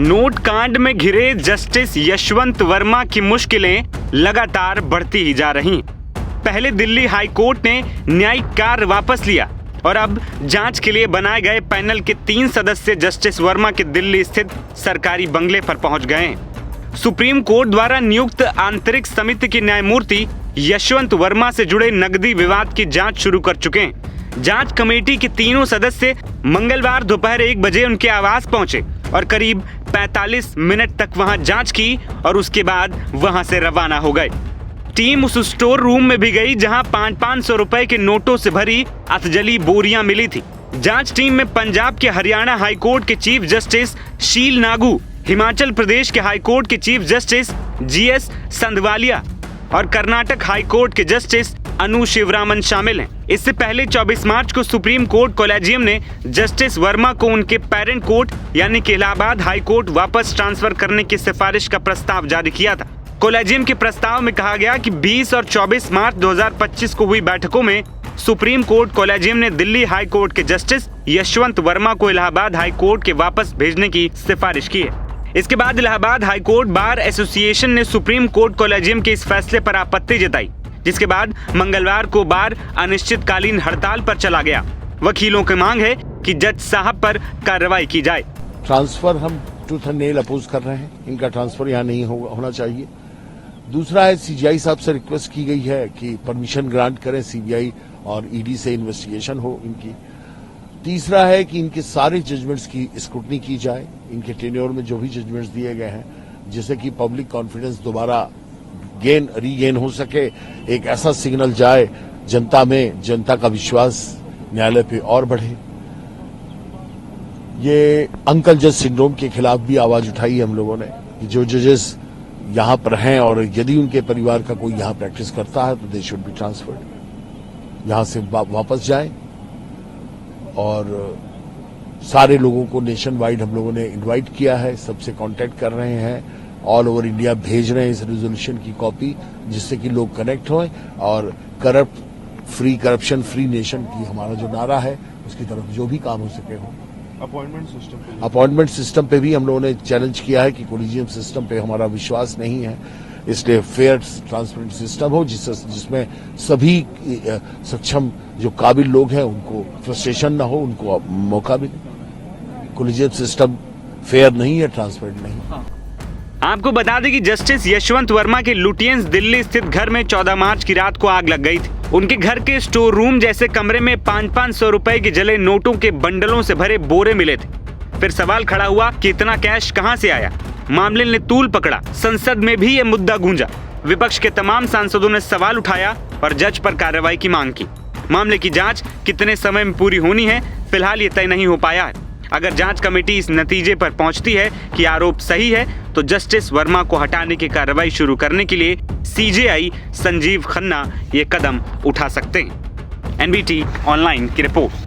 Note कांड में घिरे जस्टिस यशवंत वर्मा की मुश्किलें लगातार बढ़ती ही जा रही। पहले दिल्ली हाई कोर्ट ने न्यायिक कार्य वापस लिया और अब जांच के लिए बनाए गए पैनल के 3 सदस्य जस्टिस वर्मा के दिल्ली स्थित सरकारी बंगले पर पहुंच गए। सुप्रीम कोर्ट द्वारा नियुक्त आंतरिक समिति के न्यायमूर्ति यशवंत वर्मा से जुड़े नकदी विवाद की जांच शुरू कर चुके हैं। जांच कमेटी के तीनों सदस्य मंगलवार दोपहर 1 बजे उनके आवास पहुंचे और करीब 45 मिनट तक वहां जांच की और उसके बाद वहां से रवाना हो गए। टीम उस स्टोर रूम में भी गई जहां 500 रुपए के नोटों से भरी अधजली बोरियां मिली थी। जांच टीम में पंजाब के हरियाणा हाई कोर्ट के चीफ जस्टिस शील नागू, हिमाचल प्रदेश के हाई कोर्ट के चीफ जस्टिस GS संधवालिया और कर्नाटक हाई कोर्ट के जस्टिस अनु शिवरामन शामिल हैं। इससे पहले 24 मार्च को सुप्रीम कोर्ट कोलेजियम ने जस्टिस वर्मा को उनके पेरेंट कोर्ट यानी कि इलाहाबाद हाई कोर्ट वापस ट्रांसफर करने की सिफारिश का प्रस्ताव जारी किया था। कोलेजियम के प्रस्ताव में कहा गया कि 20 और 24 मार्च 2025 को हुई बैठकों में सुप्रीम कोर्ट कोलेजियम ने दिल्ली हाई कोर्ट के जस्टिस यशवंत वर्मा को इलाहाबाद हाई कोर्ट के वापस भेजने की सिफारिश की है। इसके बाद Allahabad high court bar association ने सुप्रीम कोर्ट कोलेजियम के इस फैसले पर आपत्ति जताई, जिसके बाद मंगलवार को बार अनिश्चितकालीन हड़ताल पर चला गया। वकीलों की मांग है कि जज साहब पर कार्रवाई की जाए। ट्रांसफर हम टूथ एंड नेल अपोज कर रहे हैं, इनका ट्रांसफर यहाँ नहीं होना चाहिए। दूसरा है CGI साहब से रिक्वेस्ट की गई है कि परमिशन ग्रांट करें, CBI और ED से इन्वेस्टिगेशन हो इनकी। तीसरा है कि इनके सारे जजमेंट्स की स्क्रूटनी की जाए, इनके टेन्योर में जो भी जजमेंट्स दिए गए हैं, जिससे कि पब्लिक कॉन्फिडेंस दोबारा रीगेन हो सके, एक ऐसा सिग्नल जाए जनता में, जनता का विश्वास न्यायालय पे और बढ़े। ये अंकल जज सिंड्रोम के खिलाफ भी आवाज उठाई हम लोगों ने कि जो जजेस यहाँ पर हैं और यदि उनके परिवार का कोई यहाँ प्रैक्टिस करता है तो दे शुड बी ट्रांसफर्ड, यहाँ से वापस जाएं। और सारे लोगों को नेशन वाइड हम लोगों ने इनवाइट किया है, सबसे कांटेक्ट कर रहे हैं, ऑल ओवर इंडिया भेज रहे हैं इस रेजोल्यूशन की कॉपी, जिससे कि लोग कनेक्ट हों और करप्शन फ्री नेशन की हमारा जो नारा है उसकी तरफ जो भी काम हो सके हो। अपॉइंटमेंट सिस्टम पे भी हम लोगों ने चैलेंज किया है कि कोलिजियम सिस्टम पे हमारा विश्वास नहीं है, इसलिए फेयर ट्रांसपेरेंट सिस्टम हो जिसमें सभी सक्षम जो काबिल लोग हैं उनको फ्रस्ट्रेशन ना हो, उनको मौका मिले। कोलिजियम सिस्टम फेयर नहीं है, ट्रांसपेरेंट नहीं। आपको बता दें कि जस्टिस यशवंत वर्मा के लुटियंस दिल्ली स्थित घर में 14 मार्च की रात को आग लग गई थी। उनके घर के स्टोर रूम जैसे कमरे में 500 रुपए के जले नोटों के बंडलों से भरे बोरे मिले थे। फिर सवाल खड़ा हुआ कि इतना कैश कहां से आया। मामले ने तूल पकड़ा, संसद में भी ये मुद्दा गूंजा। विपक्ष के तमाम सांसदों ने सवाल उठाया और जज पर कार्रवाई की मांग की। मामले की जांच कितने समय में पूरी होनी है, फिलहाल ये तय नहीं हो पाया है। अगर जांच कमेटी इस नतीजे पर पहुंचती है कि आरोप सही है तो जस्टिस वर्मा को हटाने की कार्रवाई शुरू करने के लिए CJI संजीव खन्ना ये कदम उठा सकते हैं। NBT ऑनलाइन की रिपोर्ट।